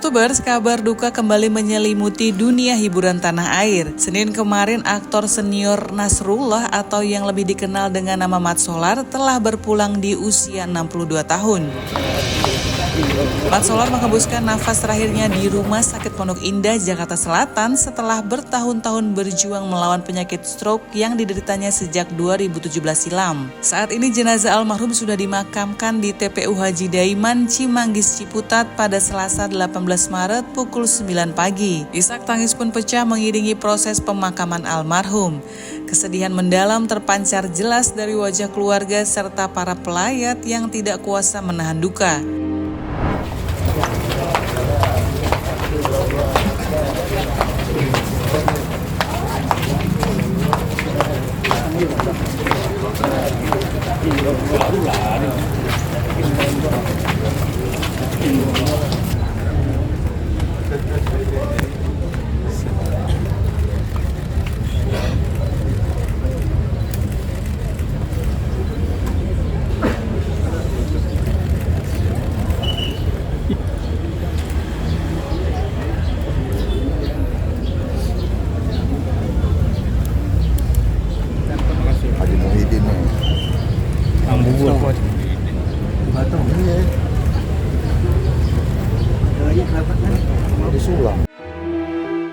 Youtubers, kabar duka kembali menyelimuti dunia hiburan tanah air. Senin kemarin, aktor senior Nasrullah atau yang lebih dikenal dengan nama Mat Solar telah berpulang di usia 62 tahun. Mat Solar menghembuskan nafas terakhirnya di Rumah Sakit Pondok Indah, Jakarta Selatan setelah bertahun-tahun berjuang melawan penyakit stroke yang dideritanya sejak 2017 silam. Saat ini jenazah almarhum sudah dimakamkan di TPU Haji Daiman, Cimanggis, Ciputat pada Selasa 18 Maret pukul 9 pagi. Isak tangis pun pecah mengiringi proses pemakaman almarhum. Kesedihan mendalam terpancar jelas dari wajah keluarga serta para pelayat yang tidak kuasa menahan duka.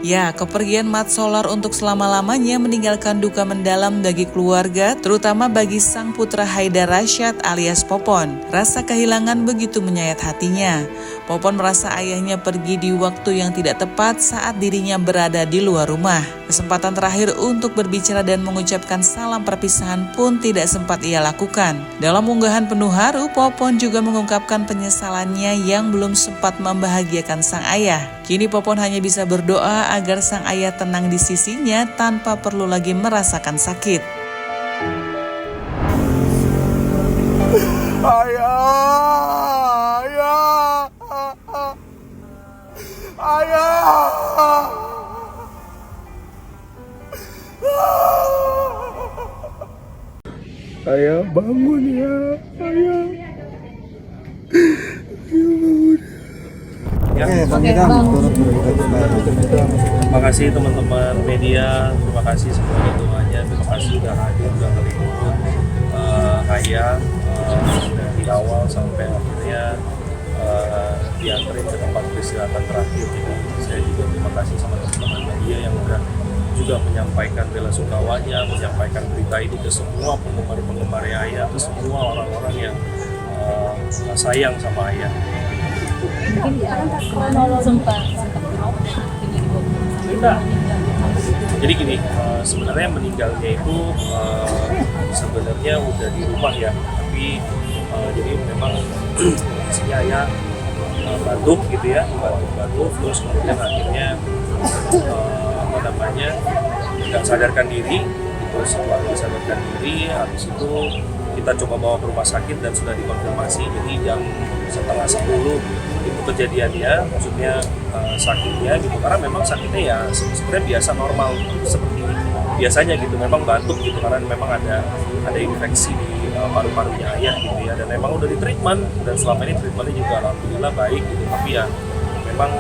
Ya, kepergian Mat Solar untuk selama-lamanya meninggalkan duka mendalam bagi keluarga, terutama bagi sang putra Haidar Rasyad alias Popon. Rasa kehilangan begitu menyayat hatinya. Popon merasa ayahnya pergi di waktu yang tidak tepat saat dirinya berada di luar rumah. Kesempatan terakhir untuk berbicara dan mengucapkan salam perpisahan pun tidak sempat ia lakukan. Dalam unggahan penuh haru, Popon juga mengungkapkan penyesalannya yang belum sempat membahagiakan sang ayah. Kini Popon hanya bisa berdoa agar sang ayah tenang di sisinya tanpa perlu lagi merasakan sakit. Ayah bangun ya, ayah. Terima kasih teman-teman media, terima kasih semuanya doanya, terima kasih sudah hadir, sudah meliput ayah dari awal sampai akhirnya diantarin ke tempat peristirahatan terakhir. Jadi saya juga terima kasih sama teman-teman media yang udah juga menyampaikan bela sungkawanya, menyampaikan berita ini ke semua penggemar ayah, ke semua orang-orang yang sayang sama ayah. Jadi gini, sebenarnya meninggalnya itu sebenarnya udah di rumah ya, tapi jadi memang kondisinya ayah batuk gitu ya, batuk terus kemudian akhirnya nggak sadarkan diri. Terus setelah sadarkan diri, habis itu kita coba bawa ke rumah sakit dan sudah dikonfirmasi. Jadi jam 9:30 itu kejadiannya, maksudnya sakitnya gitu, karena memang sakitnya ya sebenarnya biasa normal seperti biasanya gitu, memang batuk gitu karena memang ada infeksi di paru-parunya ayah gitu ya, dan memang udah di treatment dan selama ini treatmentnya juga alhamdulillah baik gitu, tapi ya memang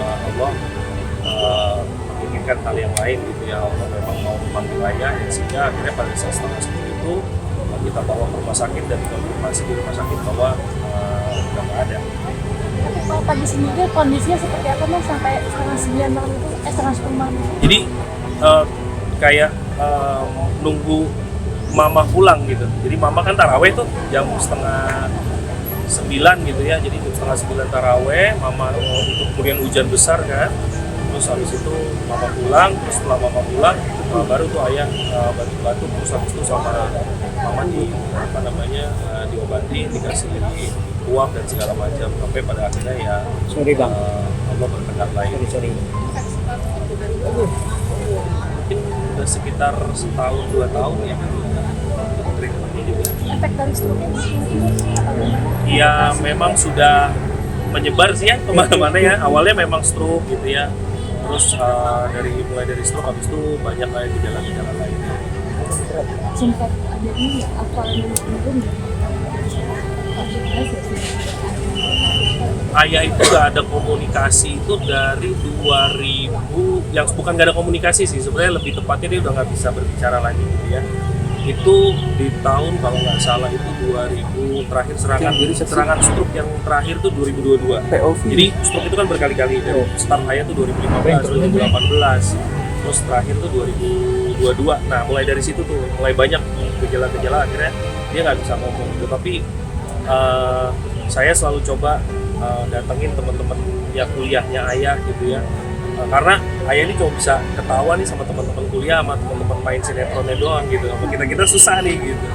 Allah menginginkan hal yang lain gitu ya, Allah memang mau memanggil ayah sehingga akhirnya pada saat 9:30 itu kita bawa ke rumah sakit dan dikonfirmasi di rumah sakit bahwa nggak ada. Kalau pagi sendiri kondisinya seperti apa Mas sampai 8:30 malam itu, 9:30 malam? Jadi kayak nunggu mama pulang gitu. Jadi mama kan taraweh tuh jam 8:30 gitu ya. Jadi jam 8:30 taraweh, mama itu kemudian hujan besar kan. Terus habis itu mama pulang, terus setelah mama pulang baru tuh ayah batuk-batuk, terus habis itu sama mama diobati, dikasih uang dan segala macam, sampai pada akhirnya ya Allah berkehendak lain. Mungkin udah sekitar 1-2 tahun ya treatmentnya juga. Efek dari stroke Ya memang sudah menyebar sih ya kemana-mana ya. Awalnya memang stroke gitu ya. Terus mulai dari stroke, habis itu banyak kayak gejala-gejala lainnya. Sempat ada ini apa yang belum ayah itu gak ada komunikasi itu dari 2000, yang bukan gak ada komunikasi sih, sebenarnya lebih tepatnya dia udah nggak bisa berbicara lagi gitu ya. Itu di tahun kalau nggak salah itu 2000 terakhir serangan stroke yang terakhir tuh 2022. POV. Jadi stroke itu kan berkali-kali, dari start ayah tuh 2015, 2018, terus terakhir tuh 2022. Nah mulai dari situ tuh mulai banyak gejala-gejala, akhirnya dia nggak bisa ngomong gitu. Tapi saya selalu coba datengin teman-teman ya kuliahnya ayah gitu ya. Karena ayah ini cuma bisa ketawa nih sama teman-teman kuliah, sama teman-teman main sinetronnya doang gitu. Sama kita susah nih gitu.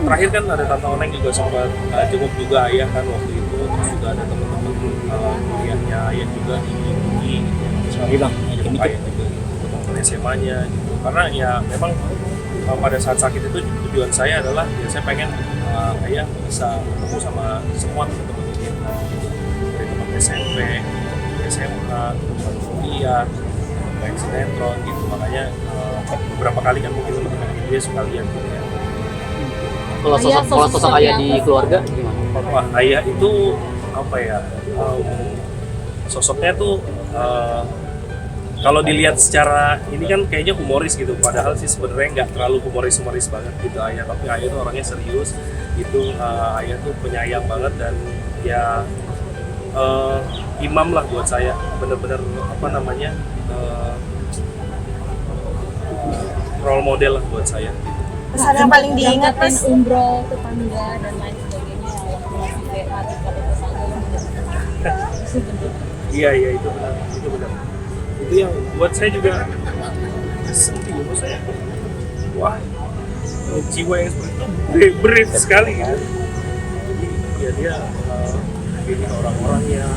Terakhir kan ada Tante Oneng juga sempat jenguk juga ayah kan waktu itu. Terus juga ada teman-teman kuliahnya ayah juga di UI gitu. Bilang jenguk ayah juga gitu, teman SMA-nya gitu. Karena ya memang pada saat sakit itu tujuan saya adalah ya saya pengen ayah bisa ketemu sama semua teman-teman dia gitu. Dari teman SMP, SMA, teman kuliah, main sinetron gitu. Makanya beberapa kali kan mungkin teman-teman dia suka lihat gitu ya. Kalau sosok ayah di keluarga gimana? Wah, ayah itu apa ya? Sosoknya tuh kalau dilihat secara ini kan kayaknya humoris gitu, padahal sih sebenarnya nggak terlalu humoris banget gitu ayah. Tapi ayah tuh orangnya serius, itu ayah tuh penyayang banget dan ya imam lah buat saya, bener-bener apa namanya role model lah buat saya. Pesan yang paling diingat pas umroh, tetangga dan lain sebagainya waktu masih sehat kalau tetangga. Iya itu benar, itu yang buat saya juga sedih menurut saya. Wah, jiwa yang seperti itu berat sekali gitu. Jadi ya dia pilih orang-orang yang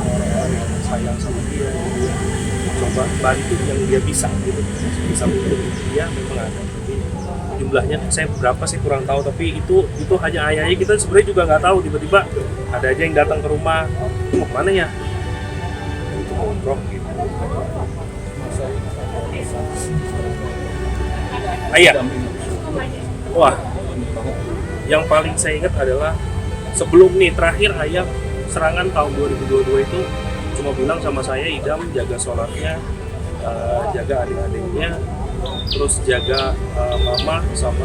sayang sama dia gitu ya. Coba bantu yang dia bisa gitu, bisa bantu dia memang ada. Tapi jumlahnya saya berapa sih kurang tahu, tapi itu hanya ayahnya, kita sebenarnya juga nggak tahu. Tiba-tiba ada aja yang datang ke rumah, mau mana ya? Itu ngobrol gitu. Ayah, wah, yang paling saya ingat adalah sebelum nih terakhir ayah serangan tahun 2022 itu cuma bilang sama saya, Idam jaga sholatnya, jaga adik-adiknya, terus jaga mama sama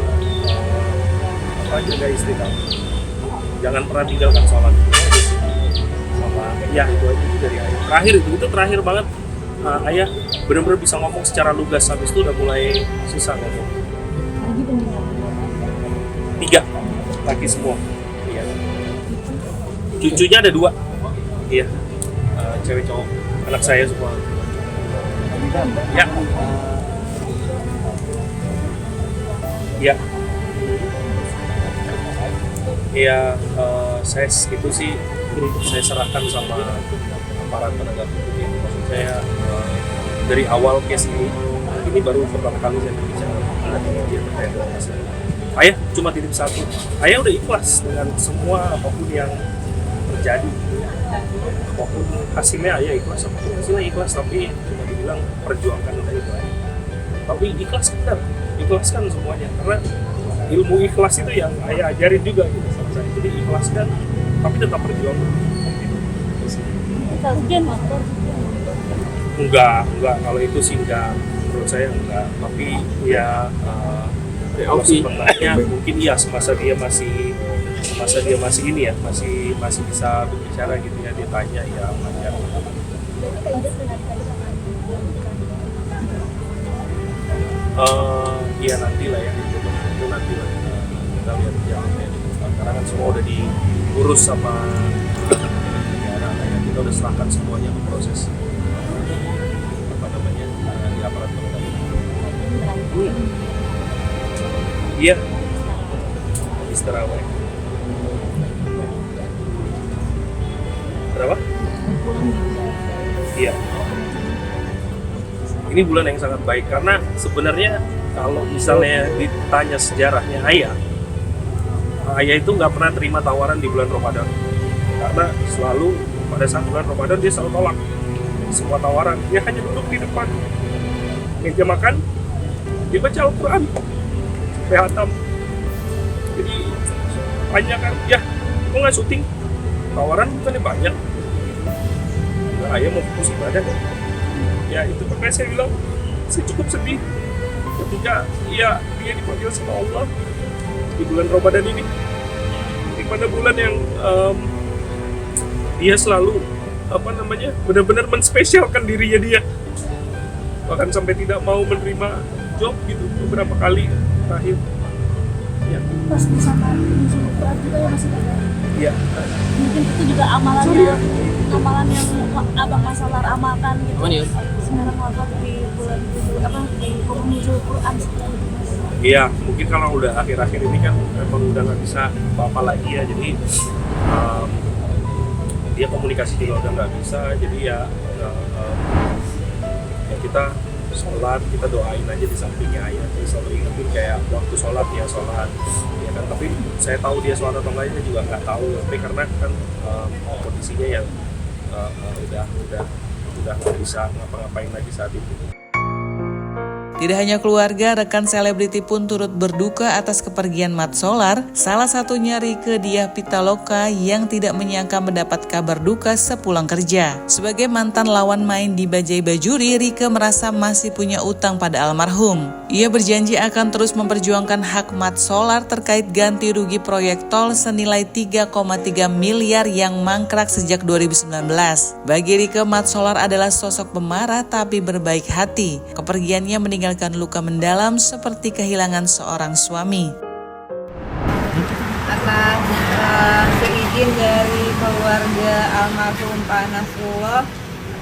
jaga istri kamu, jangan pernah tinggalkan sholat. Sama ya itu aja dari ayah. Terakhir itu terakhir banget. Ayah benar-benar bisa ngomong secara lugas, habis itu udah mulai susah ngomong. 3 laki semua. Iya. Cucunya ada 2. Iya. Cewek cowok. Anak saya semua. Ya. Ya. Iya, saya itu sih saya serahkan sama aparat penegak hukum ya. Maksud saya dari awal case ini baru pertama kali saya berbicara dengan dia terkait dengan masalah. Ayah cuma titip satu, ayah udah ikhlas dengan semua apapun yang terjadi, apapun hasilnya ayah ikhlas, apapun hasilnya ikhlas, tapi cuma dibilang perjuangkan udah itu aja. Tapi ikhlaskan semuanya, karena ilmu ikhlas itu yang ayah ajarin juga gitu sama saya. Jadi ikhlaskan, tapi tetap berjuang. Ujian waktu Enggak, kalau itu sih enggak, menurut saya enggak. Tapi ya kalau sebenarnya mungkin iya semasa dia masih ini ya, masih bisa berbicara gitu ya, ditanya ya wajar. Iya nanti lah ya, itu nanti lah kita lihat jalannya. Karena kan semua udah diurus sama negara ya, kita udah serahkan semuanya ke proses apa namanya di aparat penegak hukum. Iya, habis terawih. Berapa? Iya. Ini bulan yang sangat baik karena sebenarnya kalau misalnya ditanya sejarahnya ayah itu nggak pernah terima tawaran di bulan Ramadan, karena selalu pada saat bulan Ramadan dia selalu tolak semua tawaran. Dia hanya duduk di depan meja makan, dia baca Al-Quran sampai hatam. Jadi banyak kan ya kok nggak syuting, tawaran bukannya banyak. Nah, ayah mau fokus ibadah kan. Ya itu makanya saya bilang saya cukup sedih ketika ya dia dipanggil sama Allah di bulan Ramadan ini, di mana bulan yang dia selalu benar-benar menspesialkan dirinya dia, bahkan sampai tidak mau menerima job gitu beberapa kali terakhir. Ya. Pas bersama musuh berat juga ya masih ada. Iya. Mungkin itu juga amalan yang Abang Masolar amalkan gitu. Aman ya? Sekarang wafat di bulan di penghujung Quran seperti itu, Mas. Iya, mungkin kalau udah akhir-akhir ini kan memang udah nggak bisa apa-apa lagi ya, jadi dia komunikasi juga udah nggak bisa, jadi ya kita sholat, kita doain aja di sampingnya ayah, jadi selalu ingetin kayak waktu sholat ya sholat, ya kan. Tapi saya tahu dia sholat atau enggak juga nggak tahu, tapi karena kan kondisinya yang udah nggak bisa ngapa-ngapain lagi saat itu. Tidak hanya keluarga, rekan selebriti pun turut berduka atas kepergian Mat Solar, salah satunya Rieke Diah Pitaloka yang tidak menyangka mendapat kabar duka sepulang kerja. Sebagai mantan lawan main di Bajai Bajuri, Rieke merasa masih punya utang pada almarhum. Ia berjanji akan terus memperjuangkan hak Mat Solar terkait ganti rugi proyek tol senilai 3,3 miliar yang mangkrak sejak 2019. Bagi Rieke, Mat Solar adalah sosok pemarah tapi berbaik hati. Kepergiannya meninggalkan luka mendalam seperti kehilangan seorang suami. Atas seizin dari keluarga almarhum Pak Nasrullah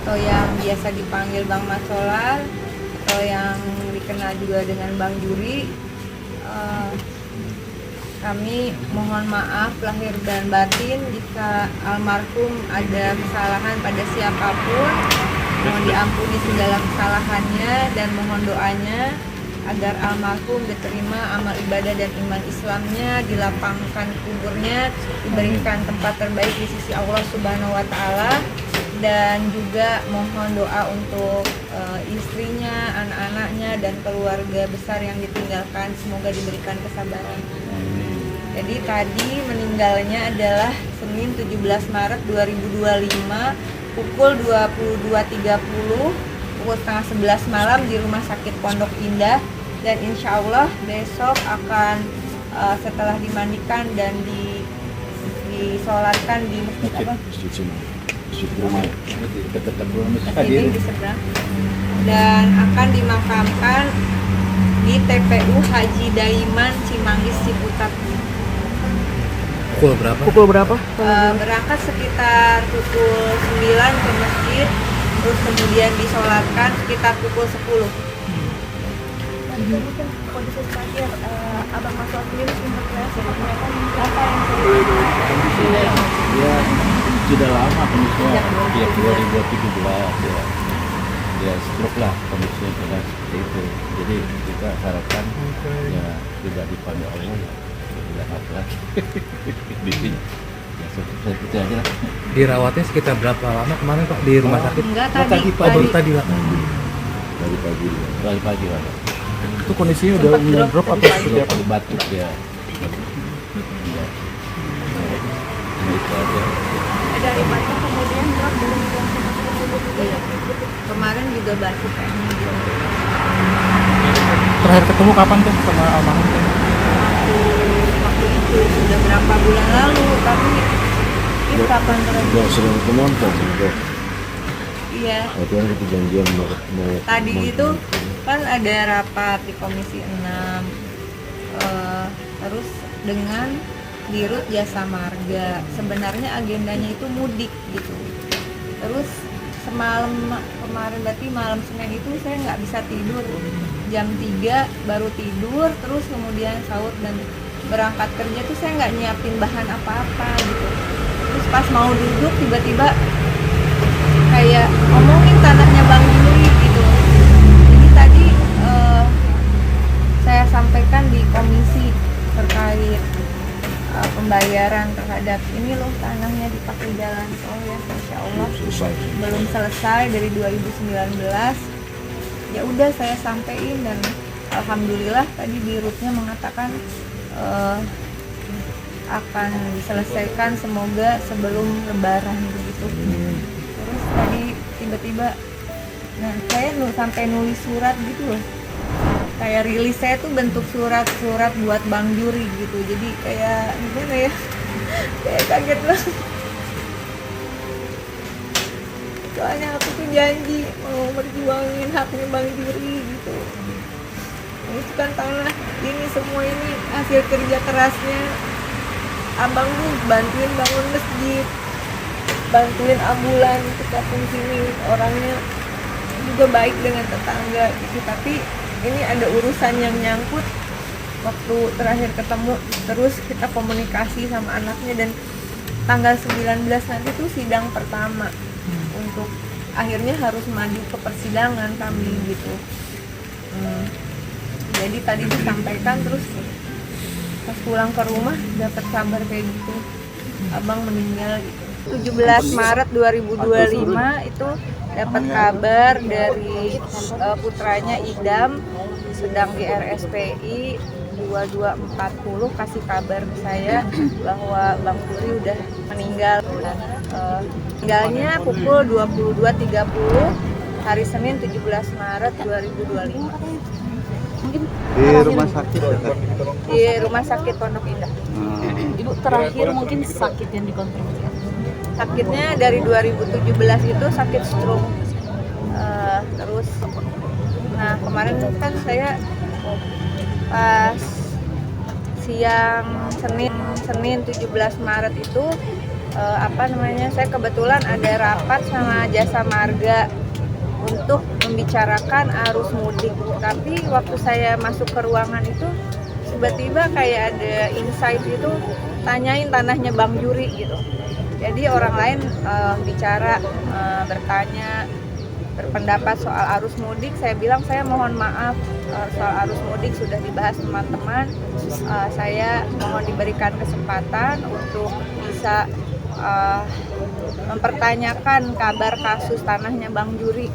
atau yang biasa dipanggil Bang Mat Solar atau yang dikenal juga dengan Bang Juri, kami mohon maaf lahir dan batin jika almarhum ada kesalahan pada siapapun. Mohon diampuni segala kesalahannya dan mohon doanya agar almarhum diterima amal ibadah dan iman Islamnya, dilapangkan kuburnya, diberikan tempat terbaik di sisi Allah Subhanahu wa Ta'ala, dan juga mohon doa untuk istrinya, anak-anaknya, dan keluarga besar yang ditinggalkan, semoga diberikan kesabaran. Jadi tadi meninggalnya adalah Senin 17 Maret 2025 pukul 22.30, pukul setengah 11 malam di Rumah Sakit Pondok Indah, dan insya Allah besok akan setelah dimandikan dan disolatkan di masjid apa? Masjid ini di seberang, dan akan dimakamkan di TPU Haji Daiman Cimanggis Ciputat. Pukul berapa? Berangkat sekitar pukul 9 ke masjid, terus kemudian disolatkan sekitar pukul 10. Dan mungkin kondisi terakhir Abang Masolar sendiri sempat menyampaikan apa yang Kondisinya ya sudah lama kondisinya, dia 2017 ya stroke lah kondisinya sudah seperti itu. Jadi kita harapkan ya tidak dipanggil Allah, tidak apa lagi. Ya seperti aja lah. Dirawatnya sekitar berapa lama kemarin Pak di rumah sakit? Enggak, Tadi lah. Dari pagi lah. Itu kondisinya udah drop atau seperti apa? Batuk ya. Ya. Itu aja. dari mata kemudian drop belum Iya. Kemarin juga batuk kayaknya gitu. Terakhir ketemu kapan tuh sama almarhum? Waktu itu sudah berapa bulan lalu, tapi itu kapan terakhir? Nggak sering ketemuan kan? Iya. Waktu kan kita janjian mau Tadi itu kan ada rapat di Komisi 6 terus dengan Dirut Jasa Marga. Sebenarnya agendanya itu mudik gitu. Terus semalam kemarin, berarti malam Senin itu saya nggak bisa tidur. Jam 3 baru tidur, terus kemudian sahur dan berangkat kerja tuh saya nggak nyiapin bahan apa-apa gitu. Terus pas mau duduk tiba-tiba kayak ngomongin tanahnya Bang Juri gitu. Jadi tadi saya sampaikan di komisi terkait pembayaran terhadap ini loh, tanahnya dipakai jalan tol ya, Insya Allah belum selesai dari 2019. Ya udah saya sampein dan alhamdulillah tadi dirutnya mengatakan akan diselesaikan semoga sebelum lebaran begitu. Terus tadi tiba-tiba saya sampai nulis surat gitu loh. Kayak rilis saya tuh bentuk surat buat Bang Juri gitu. Jadi kayak gimana ya? Kayak kaget banget. Soalnya aku tuh janji mau berjuangin haknya Bang Juri gitu. Itu kan tanah ini, semua ini hasil kerja kerasnya abang tuh, bantuin bangun masjid, bantuin ambulan ke kampung sini, orangnya juga baik dengan tetangga gitu. Tapi ini ada urusan yang nyangkut. Waktu terakhir ketemu terus kita komunikasi sama anaknya, dan tanggal 19 nanti tuh sidang pertama untuk akhirnya harus maju ke persidangan kami gitu. Jadi tadi disampaikan, terus pas pulang ke rumah dapat kabar kayak gitu, abang meninggal gitu. 17 Maret 2025 itu dapat kabar dari putranya Idam sedang di RSPI 2240, kasih kabar ke saya bahwa Bang Juri udah meninggal. Meninggalnya pukul 22.30 hari Senin 17 Maret 2025. Di rumah sakit ya? Di Rumah Sakit Pondok Indah. Ibu terakhir mungkin sakit yang dikonfirmasi. Sakitnya dari 2017 itu sakit stroke. Terus nah kemarin kan saya pas siang Senin 17 Maret itu saya kebetulan ada rapat sama Jasa Marga untuk membicarakan arus mudik. Tapi waktu saya masuk ke ruangan itu tiba-tiba kayak ada insight itu, tanyain tanahnya Bang Juri gitu. Jadi orang lain bicara, bertanya, berpendapat soal arus mudik. Saya bilang saya mohon maaf, soal arus mudik sudah dibahas teman-teman. Saya mohon diberikan kesempatan untuk bisa mempertanyakan kabar kasus tanahnya Bang Juri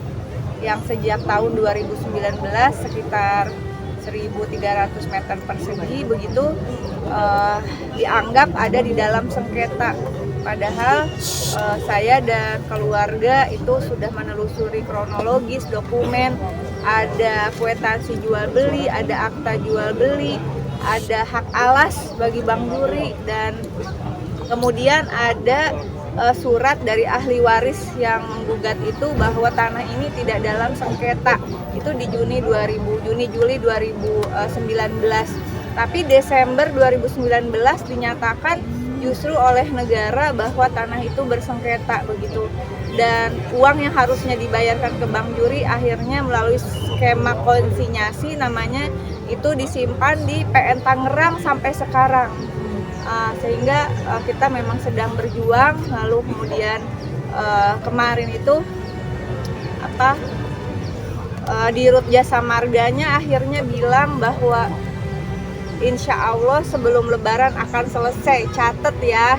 yang sejak tahun 2019 sekitar 1.300 meter persegi begitu dianggap ada di dalam sengketa. Padahal saya dan keluarga itu sudah menelusuri kronologis dokumen, ada kwitansi jual beli, ada akta jual beli, ada hak alas bagi Bang Juri, dan kemudian ada surat dari ahli waris yang menggugat itu bahwa tanah ini tidak dalam sengketa. Itu di Juli 2019. Tapi Desember 2019 dinyatakan justru oleh negara bahwa tanah itu bersengketa begitu. Dan uang yang harusnya dibayarkan ke Bang Juri akhirnya melalui skema konsinyasi namanya itu disimpan di PN Tangerang sampai sekarang. Sehingga kita memang sedang berjuang. Lalu kemudian kemarin itu Dirut Jasa Marganya akhirnya bilang bahwa insya Allah sebelum Lebaran akan selesai. Catet ya,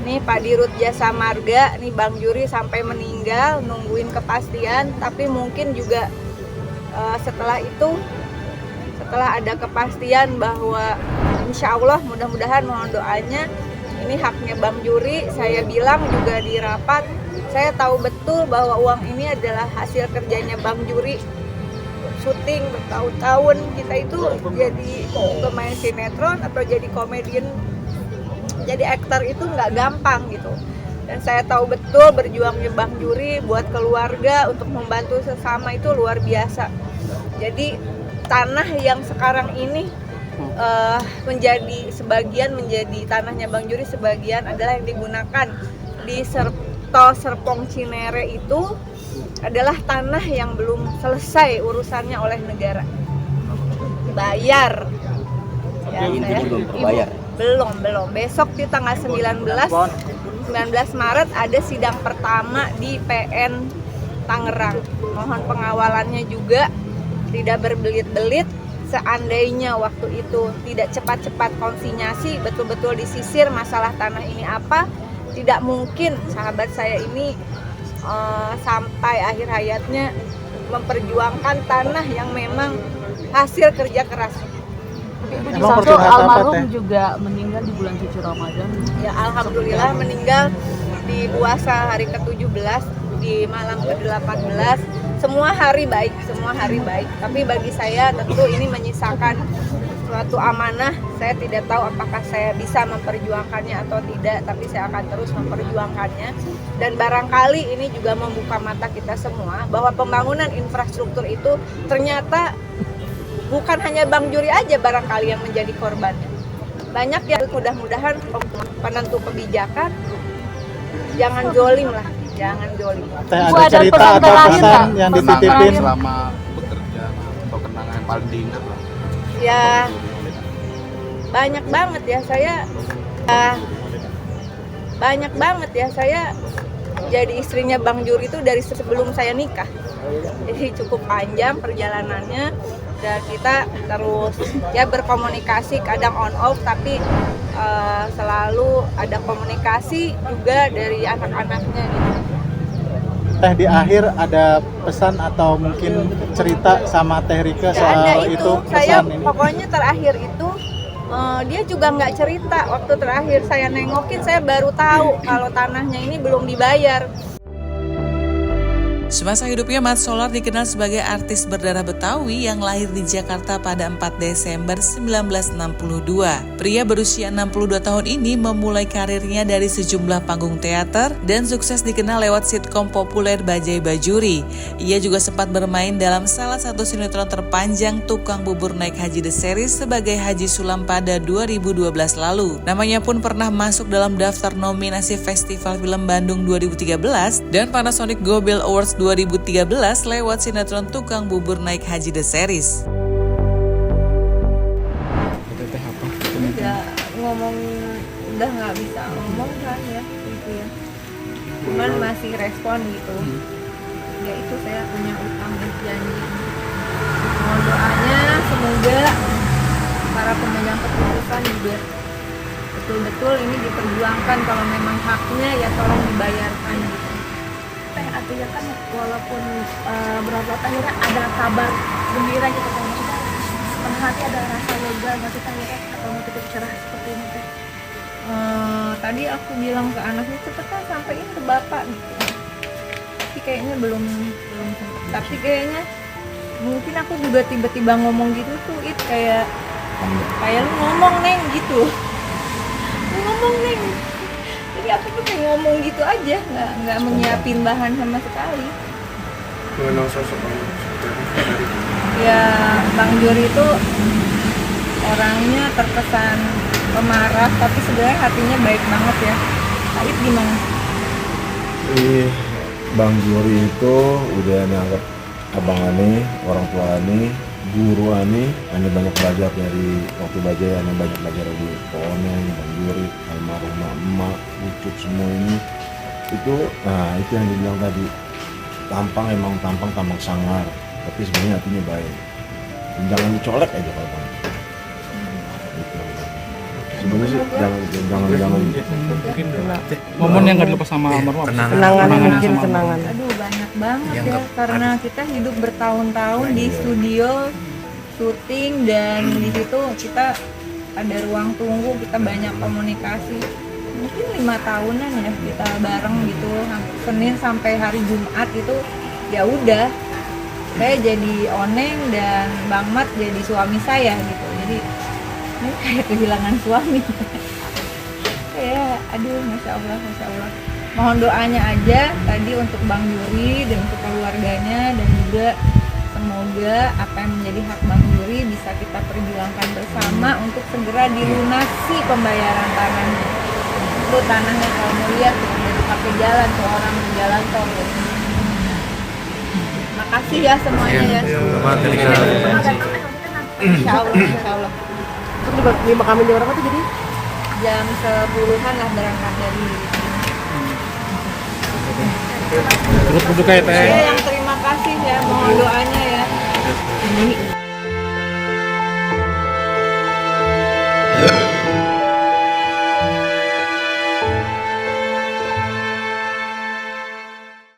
nih Pak Dirut Jasa Marga, nih Bang Juri sampai meninggal nungguin kepastian. Tapi mungkin juga setelah itu, setelah ada kepastian bahwa insya Allah mudah-mudahan, mohon doanya, ini haknya Bang Juri. Saya bilang juga di rapat, saya tahu betul bahwa uang ini adalah hasil kerjanya Bang Juri. Syuting bertahun-tahun, kita itu jadi pemain sinetron atau jadi komedian, jadi aktor itu nggak gampang gitu. Dan saya tahu betul berjuangnya Bang Juri buat keluarga, untuk membantu sesama itu luar biasa. Jadi tanah yang sekarang ini menjadi sebagian menjadi tanahnya Bang Juri, sebagian adalah yang digunakan di Tol Serpong Cinere. Itu adalah tanah yang belum selesai urusannya oleh negara. Bayar. Ya, belum terbayar. Belum. Besok di tanggal 19 Maret ada sidang pertama di PN Tangerang. Mohon pengawalannya juga tidak berbelit-belit. Seandainya waktu itu tidak cepat-cepat konsinyasi, betul-betul disisir masalah tanah ini apa, tidak mungkin sahabat saya ini sampai akhir hayatnya memperjuangkan tanah yang memang hasil kerja keras. Emang Satu percuma apa, almarhum Teh? juga meninggal di bulan suci Ramadan. Ya alhamdulillah meninggal di puasa hari ke-17 di malam ke-18. Semua hari baik, semua hari baik. Tapi bagi saya tentu ini menyisakan suatu amanah. Saya tidak tahu apakah saya bisa memperjuangkannya atau tidak, tapi saya akan terus memperjuangkannya. Dan barangkali ini juga membuka mata kita semua bahwa pembangunan infrastruktur itu ternyata bukan hanya Bang Juri aja barangkali yang menjadi korbannya. Banyak yang mudah-mudahan penentu kebijakan jangan zolim lah, jangan zolim. Teh, Ibu, ada ada cerita pesan atau terakhir pesan nggak? yang Pesan dititipin? terakhir. Selama bekerja atau kenangan yang paling diingat lah. Ya banyak banget ya saya jadi istrinya Bang Juri itu dari sebelum saya nikah. Jadi cukup panjang perjalanannya dan kita terus ya berkomunikasi kadang on off tapi selalu ada komunikasi juga dari anak-anaknya gitu. Teh, di akhir ada pesan atau mungkin cerita sama Teh Rika Nggak ada soal itu, saya pesan ini? pokoknya terakhir itu dia juga nggak cerita. Waktu terakhir saya nengokin saya baru tahu kalau tanahnya ini belum dibayar. Semasa hidupnya, Mat Solar dikenal sebagai artis berdarah Betawi yang lahir di Jakarta pada 4 Desember 1962. Pria berusia 62 tahun ini memulai karirnya dari sejumlah panggung teater dan sukses dikenal lewat sitkom populer Bajai Bajuri. Ia juga sempat bermain dalam salah satu sinetron terpanjang Tukang Bubur Naik Haji The Series sebagai Haji Sulam pada 2012 lalu. Namanya pun pernah masuk dalam daftar nominasi Festival Film Bandung 2013 dan Panasonic Gobel Awards 2013 lewat sinetron Tukang Bubur Naik Haji The Series. Udah nggak bisa ngomong kan ya gitu ya. Cuman masih respon gitu. Ya itu saya punya utang dan janji. Mohon doanya semoga para pemegang keputusan juga betul-betul ini diperjuangkan, kalau memang haknya ya tolong dibayarkan gitu. Teh artinya kan walaupun berapa akhirnya ada kabar gembira gitu kan, maksudnya setengah hati ada rasa lega nggak sih teh atau mau titik cerah seperti ini teh? Tadi aku bilang ke anaknya cepetan sampein ke bapak gitu. Tapi kayaknya belum sempet. Tapi kayaknya mungkin aku juga tiba-tiba ngomong gitu tuh kayak lu ngomong Neng gitu. Lu ngomong Neng. Jadi aku tuh kayak ngomong gitu aja, nggak menyiapin bahan sama sekali. Mengenal sosok Ya Bang Juri itu orangnya terkesan pemarah, tapi sebenarnya hatinya baik banget ya. Ait gimana? Bang Juri itu udah nganggap abang Ani, orang tua Ani, guru Ani banyak belajar dari waktu Bajai. Ani banyak belajar dari Poneng, Bang Juri, almarhumah emak, Ucup, semua ini. Itu yang dibilang tadi, tampang sangar, tapi sebenarnya hatinya baik. Dan jangan dicolek aja kalau Bang. Gitu. Sebenarnya sih jangan Momen yang nggak dilepas sama almarhum. Kenangan. Aduh banyak banget ya, karena kita hidup bertahun-tahun di studio syuting dan di situ kita ada ruang tunggu, kita banyak komunikasi. Mungkin 5 tahunan ya kita bareng gitu, Senin sampai hari Jumat itu ya udah. Saya jadi Oneng dan Bang Mat jadi suami saya gitu. Jadi ini kayak kehilangan suami. Aduh, masya Allah. Mohon doanya aja tadi untuk Bang Juri dan untuk keluarganya, dan juga semoga apa yang menjadi hak Bang Juri bisa kita perjuangkan bersama untuk segera dilunasi pembayaran tanahnya. Itu tanahnya kalau mau lihat udah dipakai jalan ke orang jalan tol. Makasih ya semuanya ya. Insya Allah. Terus dimakamin di berapa tuh jadi? Jam 10-an lah berangkat dari Terus berduka ya Teh. Saya yang terima kasih ya, mohon doanya ya.